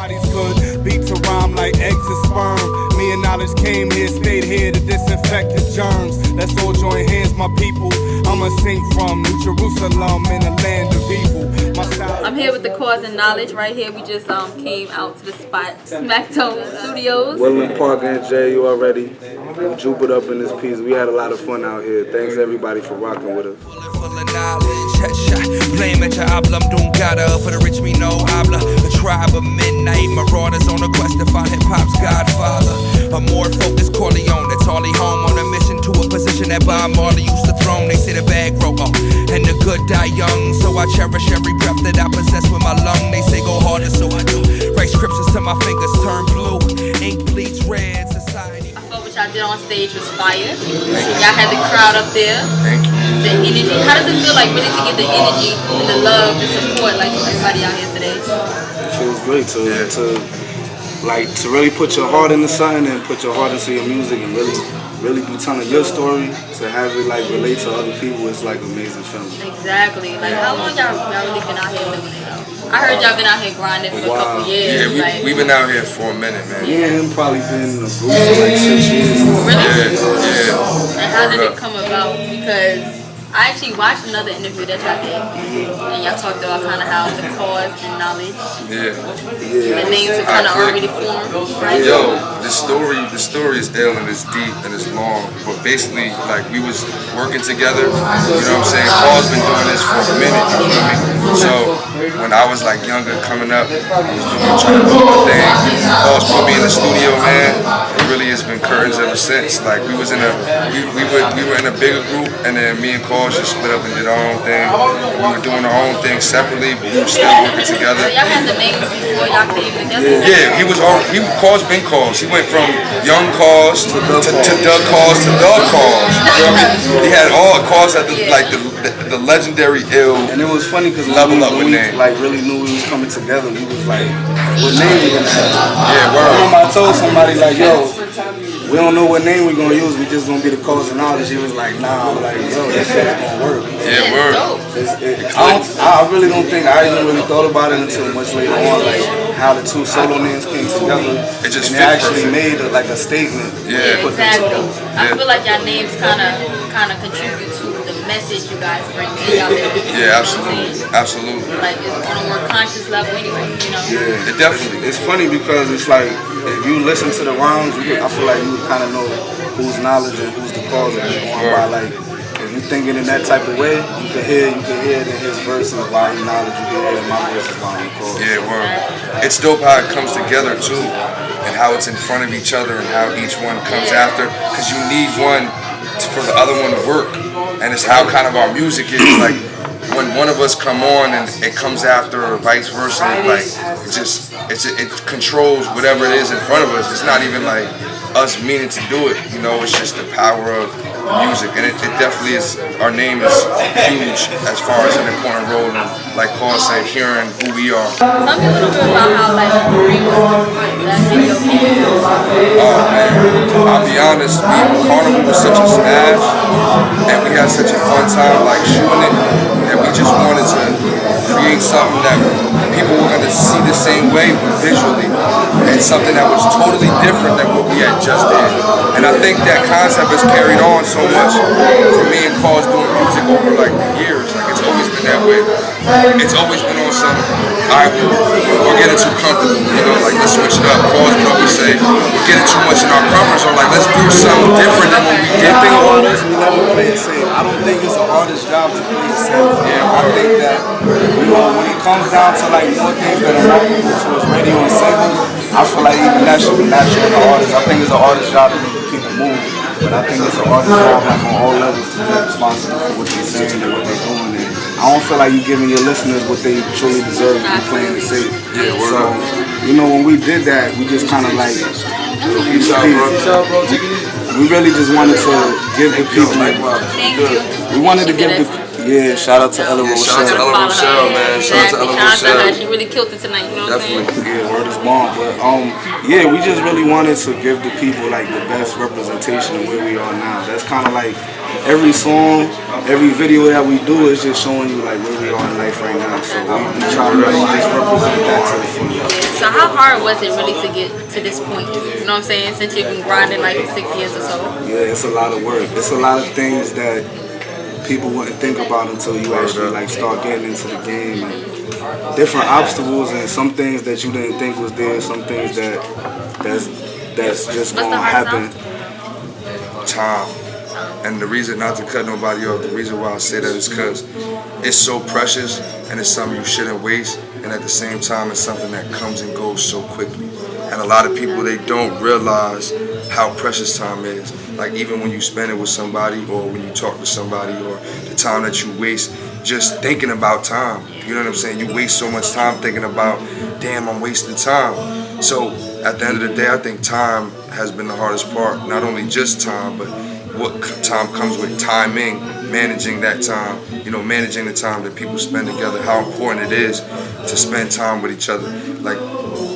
Bodies could beat to rhyme like eggs and sperm. Me and Knowledge came here, stayed here to disinfect the germs. Let's all join hands, my people. I'ma sing from New Jerusalem in the land of evil. I'm here with the Cause and Knowledge right here. We just came out to the spot, Smackdome Studios. Woodland Park and Jay, you already. We juped up in this piece. We had a lot of fun out here. Thanks everybody for rocking with us. Full of knowledge, headshot. Blame at your habla, dungada. For the rich, me no habla. A tribe of midnight marauders on a quest to find hip-hop's godfather. A more focused Corleone that's all he home on a mission to a position that Bob Marley used to throne. They say the bag broke up and the good die young. So I cherish every breath that I possess with my lung. They say go harder, so I do. Write scriptures till my fingers turn blue. Ink bleeds red, society. I thought what y'all did on stage was fire. Y'all had the crowd up there. Thank you. The energy. How does it feel like really to get the energy and the love and support like everybody out here today? It feels great to really put your heart into something and put your heart into your music and really be telling your story, to have it like relate to other people. It's like amazing feeling. Exactly. Like how long y'all really been out here doing it though? I heard y'all been out here grinding for a couple years. Yeah, we've been out here for a minute, man. Me and him probably been in a group for like 6 years. Really? Yeah. And how did it come about? Because I actually watched another interview that y'all did, and y'all talked about kind of how the Cause and Knowledge, the names are kind of already formed, right? Yo, the story is ill and it's deep and it's long, but basically, like, we was working together, you know what I'm saying? Paul's been doing this for a minute, you feel me? So, when I was like younger, coming up, I was trying to do my thing. Paul's put me in the studio, man. It really has been curtains ever since. Like, we was in we were in a bigger group, and then me and Paul just split up and did our own thing. We were doing our own thing separately, but we were still working together. So y'all had the names before y'all came together? Yeah, Paul's been Cause. He went from Young Cause to Doug Cause to Doug Cause. You know what I mean? He had all Cause at the legendary ill. And it was funny because level up with name. Like really knew we was coming together. We was like, what name we gonna have? Yeah, word. I remember I told somebody like, yo, we don't know what name we're gonna use. We just gonna be the Cause and Knowledge. He was like, nah. I'm like, yo, that shit's gonna work. Yeah, word. I really don't think I even really thought about it until much later on, like how the two solo names came together. It just and they actually made like a statement. Yeah, exactly. I feel like y'all names kind of contribute to the message you guys bring out there. Yeah, absolutely, absolutely. Like it's on a more conscious level anyway, you know. Yeah, it definitely. It's funny because it's like if you listen to the rhymes, I feel like you kind of know who's Knowledge and who's the Cause of it. By like, if you thinking in that type of way, you can hear it in his verses why he Knowledge. You can hear it in my verses why he Cause. Yeah, word. It's dope how it comes together too, and how it's in front of each other and how each one comes after, because you need one for the other one to work, and it's how kind of our music is like. When one of us come on and it comes after, or vice versa, like it controls whatever it is in front of us. It's not even like us meaning to do it, you know. It's just the power of music, and it definitely is. Our name is huge as far as an important role in, like Paul said, hearing who we are. Tell me a little bit about how like that video came out. Oh man, I'll be honest, Carnival was such a smash, and we had such a fun time like shooting it, that we just wanted to create something that people were going to see the same way visually, and something that was totally different than what we had just did. And I think that concept has carried on so much for me and Cause doing music over like the years. Like it's always been that way. It's always been on some, we're getting too comfortable, you know, like let's switch it up. Cause would always say, we're getting too much in our comfort zone, like let's do something different than what we did before. We never play it safe. I don't think it's an artist's job to play it safe. Yeah, I think that, you know, when it comes down to like more things that are marketable towards radio and singles, I feel like even that should be natural to an artist. I think it's an artist's job to make people move, but I think it's an artist's job like on all levels to be responsible for what they're saying and what they're doing. And I don't feel like you're giving your listeners what they truly deserve to be playing it safe. Yeah, so, you know, when we did that, we just kind of like, we really just wanted to give the people, we wanted to give the Yeah, shout out to Ella Rochelle. Shout out to Ella Rochelle, man. Shout out to Ella Shout out to her. Rochelle. She really killed it tonight. You know what I'm saying? Definitely. Yeah, word is bomb. But yeah, we just really wanted to give the people like the best representation of where we are now. That's kind of like every song, every video that we do is just showing you like where we are in life right now. So we try to like, just represent that to the full. So how hard was it really to get to this point? You know what I'm saying? Since you've been grinding like 6 years or so. Yeah, it's a lot of work. It's a lot of things that people wouldn't think about until you actually like start getting into the game. And different obstacles and some things that you didn't think was there, some things that's just gonna happen. Time. And the reason, not to cut nobody off, the reason why I say that is because it's so precious and it's something you shouldn't waste, and at the same time it's something that comes and goes so quickly. And a lot of people, they don't realize how precious time is. Like even when you spend it with somebody or when you talk to somebody or the time that you waste just thinking about time. You know what I'm saying? You waste so much time thinking about, damn, I'm wasting time. So at the end of the day, I think time has been the hardest part. Not only just time, but what time comes with timing, managing that time, you know, managing the time that people spend together, how important it is to spend time with each other. Like,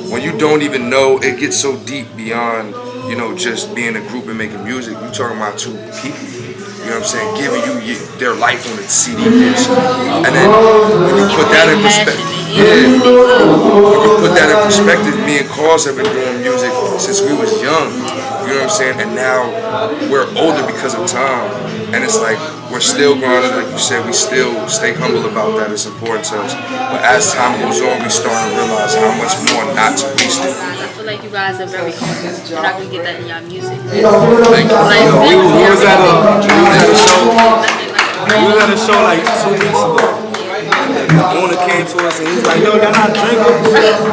when you don't even know, it gets so deep beyond, you know, just being a group and making music. You're talking about two people, you know what I'm saying, giving you their life on a CD disc. And then when you put that in perspective, when you put that in perspective, me and Cause have been doing music since we was young. You know what I'm saying? And now we're older because of time. And it's like, we're still grinding, like you said, we still stay humble about that. It's important to us. But as time goes on, we start to realize how much more not to waste it. I feel like you guys are very humble. You're not gonna get that in your music. We was at a show like 2 weeks ago. The owner came to us and he's like, yo, y'all not drinking?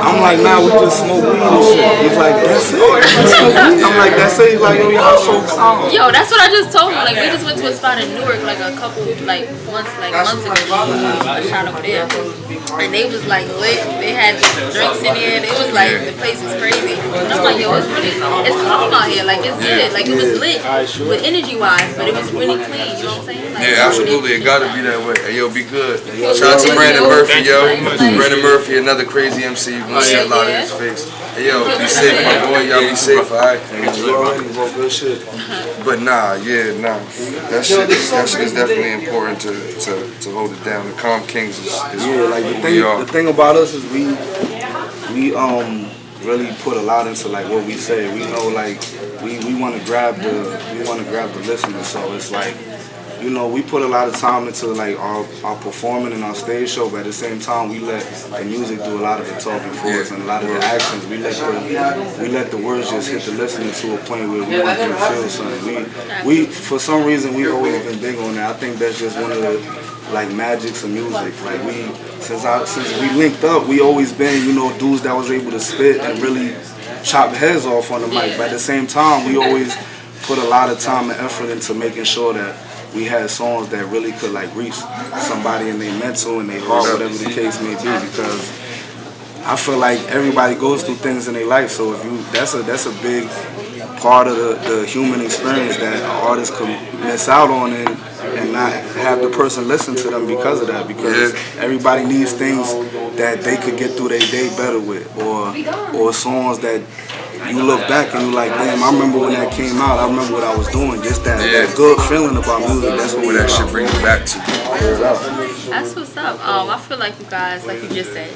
I'm like, nah, we just smoke weed and shit. He's like, that's it? I'm like, that's it? He's like, yo, y'all so calm. Yo, that's what I just told him. Like, we just went to a spot in Newark like a couple, months ago. Shot over there. And they was like lit. They had drinks in there. It was like, the place is crazy. And I'm like, yo, it's calm out here. Like, it's good. Like, it was lit with energy-wise, but it was really clean. You know what I'm saying? Like, yeah, absolutely. It gotta be that way. Hey, yo, be good. Shout out to Brandon Murphy, yo. Brandon Murphy, another crazy MC. You're gonna see a lot of his face. Hey, yo, be safe, my boy. Y'all be safe, alright? Good shit. But nah. That shit is definitely important to hold it down. The Calm Kings is like the thing about us is we really put a lot into like what we say. We know like we want to grab the listener. So it's like, you know, we put a lot of time into like our performing and our stage show, but at the same time we let the music do a lot of the talking for us and a lot of the actions. We let the words just hit the listener to a point where we want them to feel something. We for some reason we've always been big on that. I think that's just one of the like magics of music. Like since we linked up, we always been, you know, dudes that was able to spit and really chop heads off on the mic. But at the same time, we always put a lot of time and effort into making sure that we had songs that really could like reach somebody in their mental and their heart, whatever the case may be. Because I feel like everybody goes through things in their life, so if that's a big part of the human experience that an artist could miss out on and not have the person listen to them because of that. Because everybody needs things that they could get through their day better with, or songs that you look back and you're like, damn, I remember when that came out. I remember what I was doing. Just that good feeling about music. That's what that shit brings you back to. That's what's up. I feel like you guys, like you just said,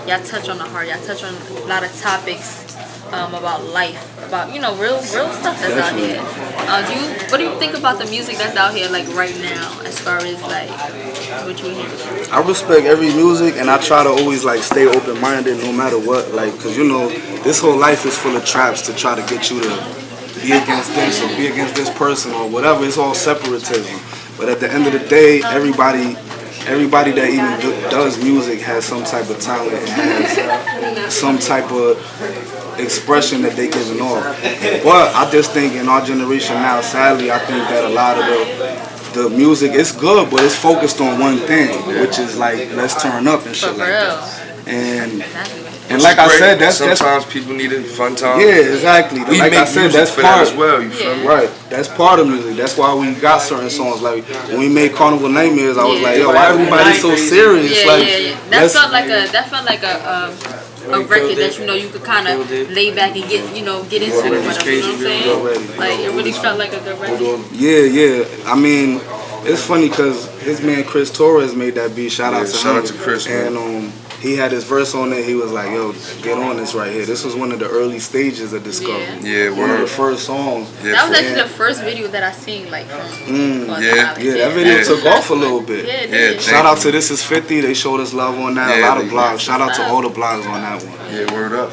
y'all touch on the heart. Y'all touch on a lot of topics about life, about, you know, real stuff that's out here. What do you think about the music that's out here like right now, as far as like what you hear? I respect every music, and I try to always like stay open-minded no matter what, like, because you know this whole life is full of traps to try to get you to be against this or be against this person or whatever. It's all separatism. But at the end of the day, everybody that even does music has some type of talent and has some type of expression that they giving off. But I just think in our generation now, sadly, I think that a lot of the music is good, but it's focused on one thing, which is like, let's turn up and shit like that. And And like I said, that's sometimes people need a fun time. Yeah, exactly. We like make I said, music that's for part that as well. You feel me? Right. That's part of music. That's why we got certain songs. Like when we made Carnival Nightmares, I was like, yo, why everybody so serious? That felt like a record that you could kind of lay back and get into it, whatever, you know what I'm saying? Like it really felt like a good record. Yeah. I mean, it's funny because his man Chris Torres made that beat. Shout out to Chris, man. And he had his verse on it. He was like, yo, get on this right here. This was one of the early stages of Discovery. Yeah, one of the first songs. Yeah, that was actually the first video that I seen like from that video took off a little bit. Yeah, shout out to This Is 50. They showed us love on that. A lot of blogs. Shout out to all the blogs on that one. Yeah, word up.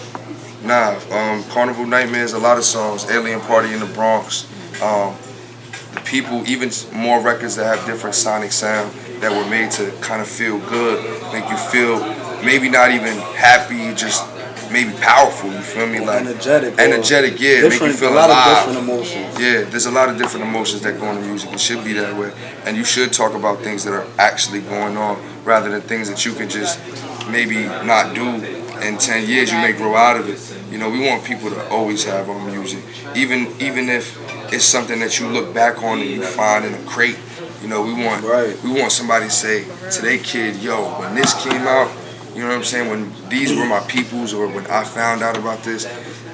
Carnival Nightmares, a lot of songs. Alien Party in the Bronx. The people, even more records that have different sonic sound that were made to kind of feel good, make you feel maybe not even happy, just maybe powerful. You feel me? Like energetic, yeah. Make you feel alive. A lot of different emotions. Yeah, there's a lot of different emotions that go into music. It should be that way, and you should talk about things that are actually going on rather than things that you can just maybe not do. In 10 years, you may grow out of it. You know, we want people to always have our music, even if it's something that you look back on and you find in a crate. You know, we want somebody to say to their kid, yo, when this came out, you know what I'm saying, when these were my peoples, or when I found out about this,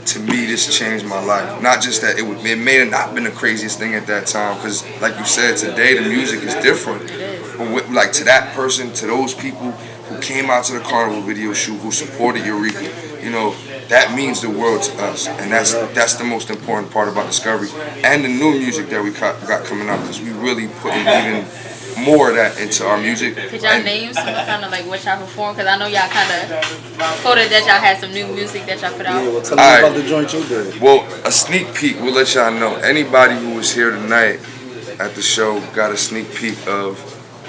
to me, this changed my life. Not just that it may have not been the craziest thing at that time, because like you said, today the music is different. But like to that person, to those people who came out to the Carnival video shoot, who supported Eureka, you know, that means the world to us, and that's the most important part about Discovery and the new music that we got coming out, because we really putting even more of that into our music. Could y'all name some kind of like what y'all performed? Because I know y'all kind of quoted that y'all had some new music that y'all put out. Yeah, well, tell me about the joint you did. Well, a sneak peek, we'll let y'all know. Anybody who was here tonight at the show got a sneak peek of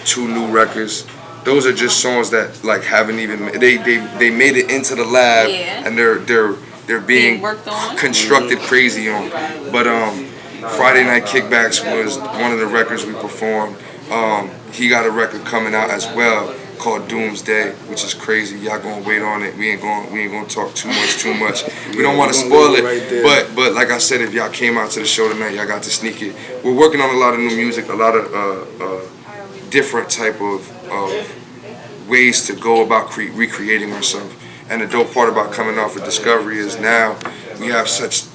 2 new records. Those are just songs that like haven't even they made it into the lab, and they're being worked on, constructed crazy on. But Friday Night Kickbacks was one of the records we performed. He got a record coming out as well called Doomsday, which is crazy. Y'all gonna wait on it. We ain't gonna talk too much. We don't want to spoil it. But like I said, if y'all came out to the show tonight, y'all got to sneak it. We're working on a lot of new music, a lot of different type of ways to go about recreating ourselves. And the dope part about coming off of Discovery is now we have such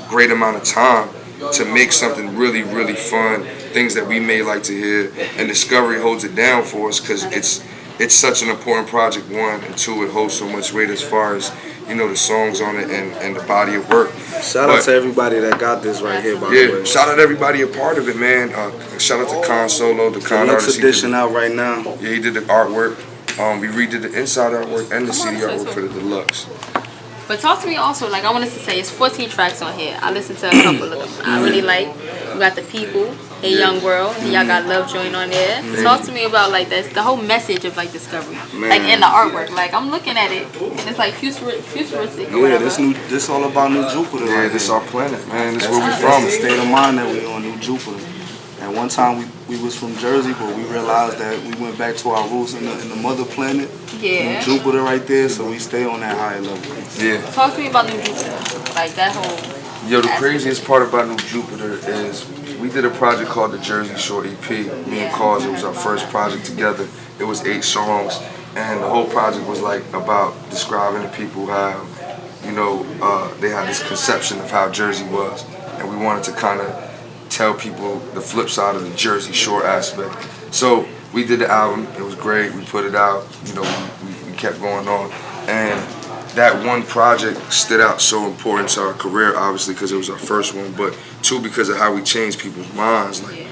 great amount of time to make something really, really fun, things that we may like to hear. And Discovery holds it down for us because it's such an important project, 1, and 2, it holds so much weight as far as the songs on it and the body of work. Shout out to everybody that got this right here, by the way. Shout out to everybody a part of it, man. Shout out to Con Solo, the Con artist. Edition out right now. Yeah, he did the artwork. We redid the inside artwork and the CD artwork for the deluxe. But talk to me also, like I wanted to say, it's 14 tracks on here. I listened to a couple of them. I really like. We got The People, Hey Young World, and y'all got Love Joint on there. Talk to me about like the whole message of like Discovery, like in the artwork. Like I'm looking at it, and it's like futuristic. Or whatever. This all about New Jupiter. Yeah, this our planet, man. This where we from. The state of mind that we on, New Jupiter. At one time we was from Jersey, but we realized that we went back to our roots in the mother planet. Yeah. New Jupiter right there, so we stay on that higher level. Yeah. Talk to me about New Jupiter, like that whole. Yo, the craziest part about New Jupiter is we did a project called the Jersey Shore EP. Me and Cause, it was our first project together. It was 8 songs, and the whole project was like about describing to people how, they had this conception of how Jersey was, and we wanted to kind of tell people the flip side of the Jersey Shore aspect. So we did the album. It was great. We put it out. We kept going on, and that one project stood out so important to our career, obviously because it was our first one, but 2 because of how we changed people's minds. Like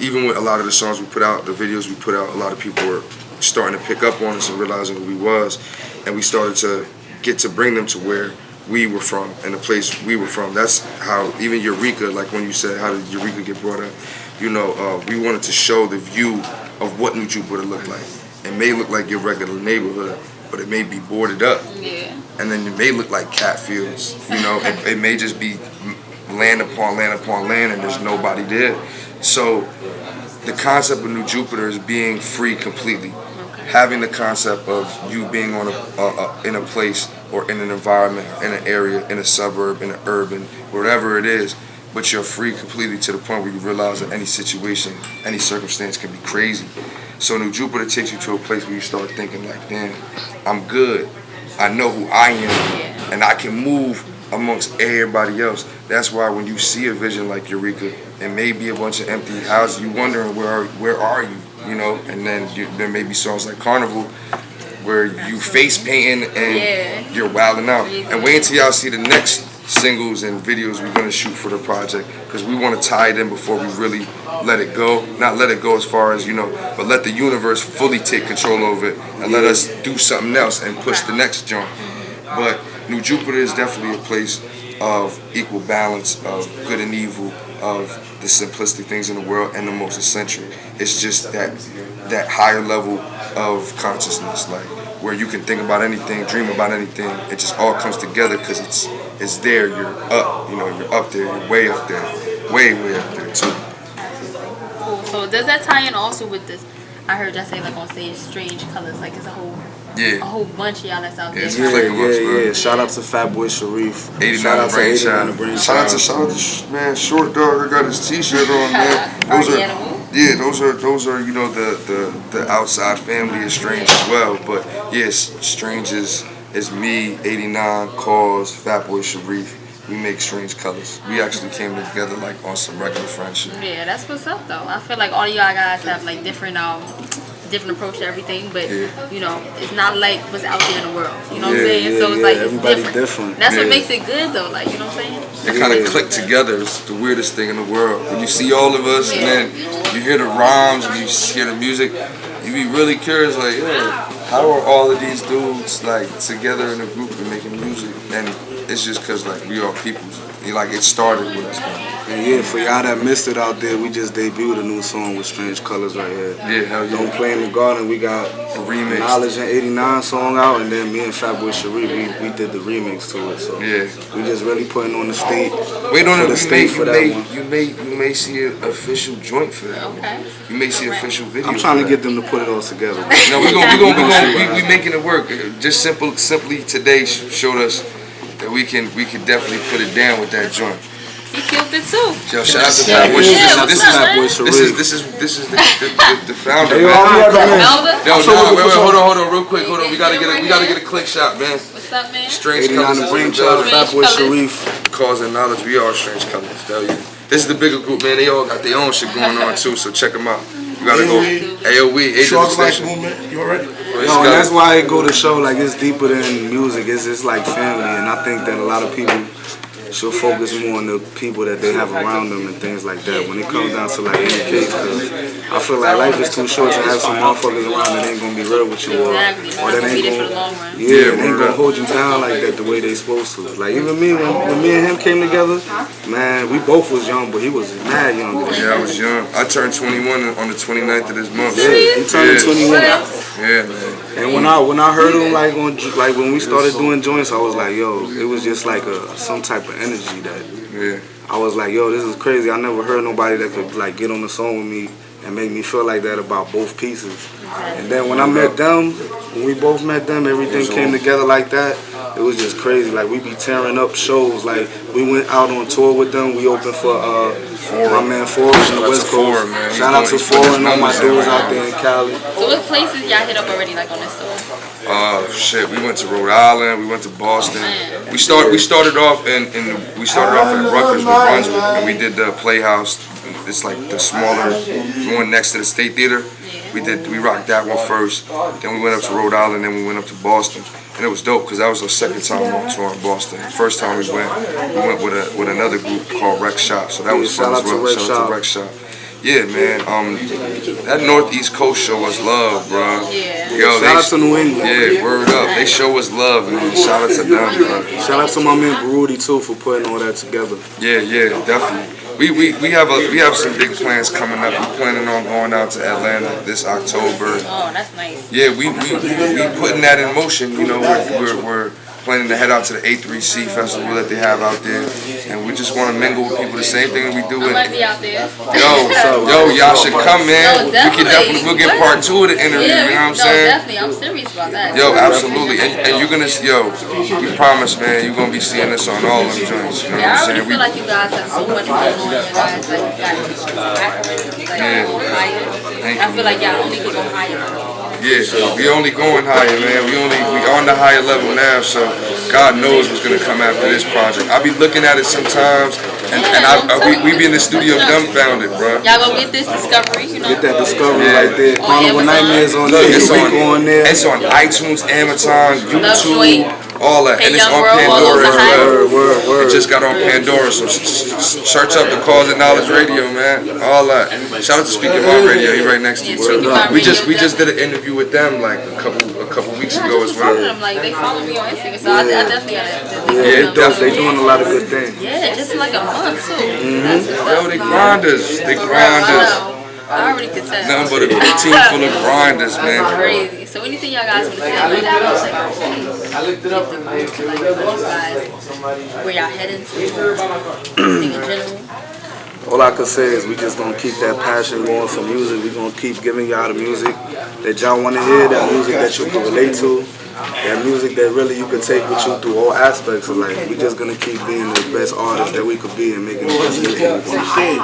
even with a lot of the songs we put out, the videos we put out, a lot of people were starting to pick up on us and realizing who we was, and we started to get to bring them to where we were from and the place we were from. That's how even Eureka, like when you said how did Eureka get brought up, we wanted to show the view of what New Jupiter looked like. It may look like your regular neighborhood, but it may be boarded up. Yeah. And then it may look like cat fields, it may just be land upon land upon land and there's nobody there. So the concept of New Jupiter is being free completely. having the concept of you being on in a place or in an environment, in an area, in a suburb, in an urban, whatever it is, but you're free completely to the point where you realize that any situation, any circumstance can be crazy. So New Jupiter takes you to a place where you start thinking like, damn, I'm good. I know who I am, and I can move amongst everybody else. That's why when you see a vision like Eureka, it may be a bunch of empty houses, you wondering where are you, you know? And then there may be songs like Carnival where you face painting and you're wilding out. And wait until y'all see the next singles and videos we're gonna shoot for the project, because we want to tie it in before we really let it go. Not let it go as far as, you know, but let the universe fully take control over it and let us do something else and push the next joint. But New Jupiter is definitely a place of equal balance, of good and evil, of the simplistic things in the world and the most essential. It's just that higher level of consciousness, like where you can think about anything, dream about anything. It just all comes together because it's there. You're up, you know, you're up there, you're way up there, way up there too. Cool. So does that tie in also with this? I heard y'all say like on stage, strange colors, like it's a whole bunch of y'all that's out there. Yeah. Shout out to Fatboy Sharif. 89 Brainchild. Shout out to man, Short Dog. I got his T-shirt on, man. Those are you know the outside family is Strange as well. But yes, Strange is me, 89, Cause, Fatboy Sharif. We make Strange Colors. We actually came together like on some regular friendship. Yeah, that's what's up though. I feel like all of y'all guys have like different approach to everything, but you know, it's not like what's out there in the world. You know what I'm saying? So it's like it's different. That's what makes it good though. Like, you know what I'm saying? It kind of clicked together. It's the weirdest thing in the world. When you see all of us and then you hear the rhymes and you hear the music, you be really curious, like, how are all of these dudes like together in a group and making music? And it's just cause like we are peoples. Like it started with us. And yeah, for y'all that missed it out there, we just debuted a new song with Strange Colors right here. Yeah, hell yeah. Don't Play in the Garden, we got a remix. Knowledge and 89 song out, and then me and Fatboy Sharif, we did the remix to it. So yeah, we just really putting on the state. Wait on it. You may see an official joint for that. Okay. You may see an official video. I'm trying to get them to put it all together. No, we making it work. Just simply today showed us that we can definitely put it down with that joint. He killed it too. Yo, shout out to Fatboy Sharif. This is the founder, man. Hold on, real quick. Hold on. We gotta get a click shot, man. What's up, man? Strange 89 Colors. the Brainchild, Fatboy Sharif. Cause and Knowledge, we are Strange Colors. Hell yeah. This is the bigger group, man. They all got their own shit going on too, so check them out. You gotta go. AOE, Age of Extinction. Movement. You already? No, and that's why I go to show like it's deeper than music. It's just like family, and I think that a lot of people should focus more on the people that they have around them and things like that. When it comes down to like any case, because I feel like life is too short to have some motherfuckers around that ain't gonna be real with you, or that ain't gonna, they ain't gonna hold you down like that the way they supposed to. Like even me, when me and him came together, man, we both was young, but he was mad young. Yeah, I was young. I turned 21 on the 29th of this month. Yeah, he turned 21. Yeah, man. And when I heard him like when we started doing joints, I was like, yo, it was just like some type of energy that I was like, yo, this is crazy. I never heard nobody that could like get on the song with me and make me feel like that about both pieces. And then when I met them, when we both met them, everything came together like that. It was just crazy. Like we be tearing up shows. Like we went out on tour with them. We opened for my man Forrest on the West Coast. Shout out to Four and all my dudes out there in Cali. So what places y'all hit up already, like on this tour? Shit, we went to Rhode Island, we went to Boston. We started off at Rutgers with Brunswick, and we did the Playhouse. It's like the smaller one next to the State Theater. We rocked that one first. Then we went up to Rhode Island, then we went up to Boston. And it was dope because that was our second time on tour in Boston. The first time we went with another group called Rec Shop, so that was fun as well. Shout out to Rec Shop. Yeah, man. That Northeast Coast show us love, bro. Yeah. Yo, shout out to New England. Yeah, word up. They show us love, man. Shout out to them, bro. Shout out to my man Baruti too for putting all that together. Yeah, definitely. We have some big plans coming up. We're planning on going out to Atlanta this October. Oh, that's nice. Yeah, we putting that in motion. You know, we're planning to head out to the A3C festival that they have out there, and we just want to mingle with people. The same thing that we do. I might be out there. Y'all should come, man. We'll get part 2 of the interview. Yeah, you know what I'm saying? Definitely. I'm serious about that. Absolutely. And you're gonna, we promise, man. You're gonna be seeing us on all them joints. You know what I'm saying? I feel like you guys have so much going on. You guys, like, you got higher. I feel like y'all only get on higher. Yeah, we only going higher, man. We on the higher level now, so God knows what's gonna come after this project. I be looking at it sometimes, and we be in the studio dumbfounded, bro. Y'all go get this discovery, you know. Get that discovery right there. Carnival Nightmares on there. It's on iTunes, Amazon, YouTube, all that, and it's on Pandora as well. It just got on Pandora, so search up the Cause and Knowledge Radio, man. All that. Shout out to Speaking About Radio. He right next to you. We just did an interview with them like a couple weeks ago as well. Like they follow me on Instagram, so I definitely gotta. Yeah, definitely doing a lot of good things. Yeah, just in like a month too. Yo, they grinders. I already could tell. Nothing but a team full of grinders, man. Crazy. So anything y'all guys want to say about that? I looked it up. Where y'all heading to? In general. All I can say is we just gonna keep that passion going for music. We gonna keep giving y'all the music that y'all want to hear, that music that you can relate to, that music that really you can take with you through all aspects of life. We just gonna keep being the best artists that we could be and making the best music we can.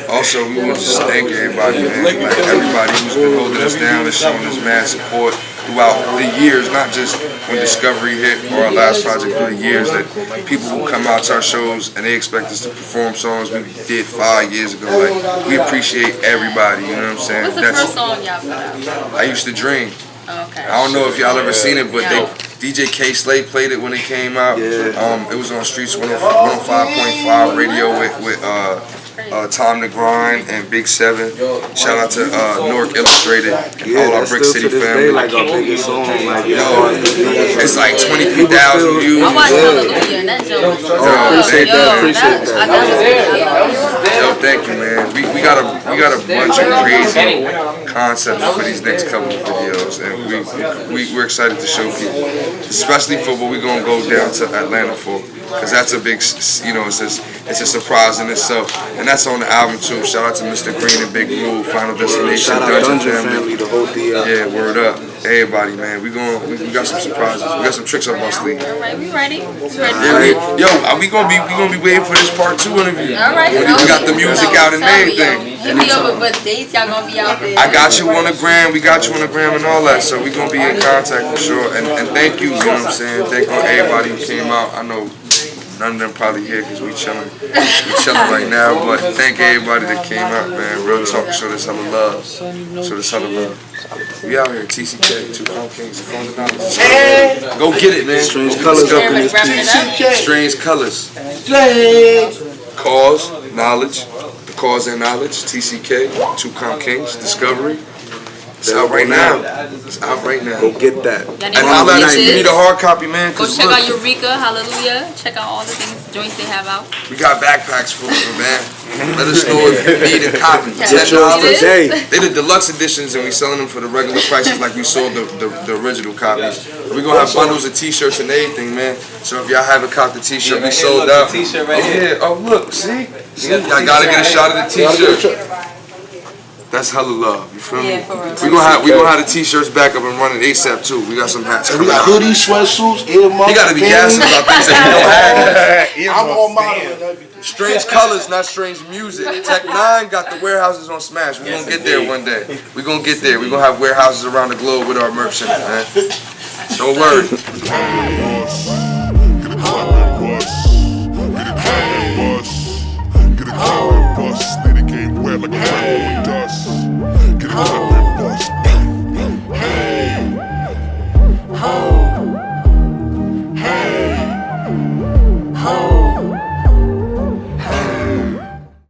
Also, we want to just thank everybody, man. Like everybody who's been holding us down and showing us mad support throughout the years, not just when Discovery hit or our last project, through the years that people who come out to our shows and they expect us to perform songs we did 5 years ago. Like, we appreciate everybody, you know what I'm saying? What's the first song y'all put out? I Used to Dream. Okay. I don't know if y'all ever seen it, but DJ K Slade played it when it came out. It was on Streets 105.5 radio with Time to Grind and Big 7. Shout out to Newark Illustrated and all our Brick City family. Like our biggest song, like it's like 20,000 views. I watched Hallelujah and that joke. Appreciate that. Yo, thank you, man. We got a bunch of crazy concepts for these next couple of videos, and we're excited to show people, especially for what we're gonna go down to Atlanta for, because that's a big, you know, it's a surprise in itself, and that's on the album too. Shout out to Mr. Green and Big Rule, Final Destination, Shout out Dungeon Family, the whole deal. Yeah, word up, everybody, man. We got some surprises. We got some tricks up our sleeve. All right, we ready? Yo, we gonna be waiting for this part 2 interview. All right. We got the music out and everything. Hit me up with what dates y'all gonna be out there. I got you on the gram, we got you on the gram and all that, so we gonna be in contact for sure. And thank you, you know what I'm saying? Thank everybody who came out. I know none of them probably here because we chilling right now, but thank everybody that came out, man. Real talk, show this hella love. Show this hella love. We out here, TCK, 2 Crown Kings, the phone knowledge. Go get it, man. Strange colors up in this piece. Strange colors. Cause, knowledge. Cause and Knowledge, TCK, 2 Crown Kings, Discovery. It's out right now. It's out right now. Go get that. And holla at you. You need a hard copy, man. Go check out Eureka, Hallelujah. Check out all the joints they have out. We got backpacks full of them, man. Let us know if you need a copy. Get yours today. They the deluxe editions, and we selling them for the regular prices like we sold the original copies. We're gonna have bundles of t-shirts and everything, man. So if y'all haven't copped the t-shirt, we sold out. Oh look, see? Y'all gotta get a shot of the t-shirt. That's hella love, you feel me? We gonna have the t-shirts back up and running ASAP too. We got some hats coming out. We got hoodies, sweatsuits, earmuffs. You gotta be gassing about things that you don't have. I'm on model and everything. Strange colors, not strange music. Tech 9 got the warehouses on Smash. We're gonna get there one day. We're gonna get there. We're gonna have warehouses around the globe with our merch in it, man. Don't worry. Get a car and bus. Then it came wet like a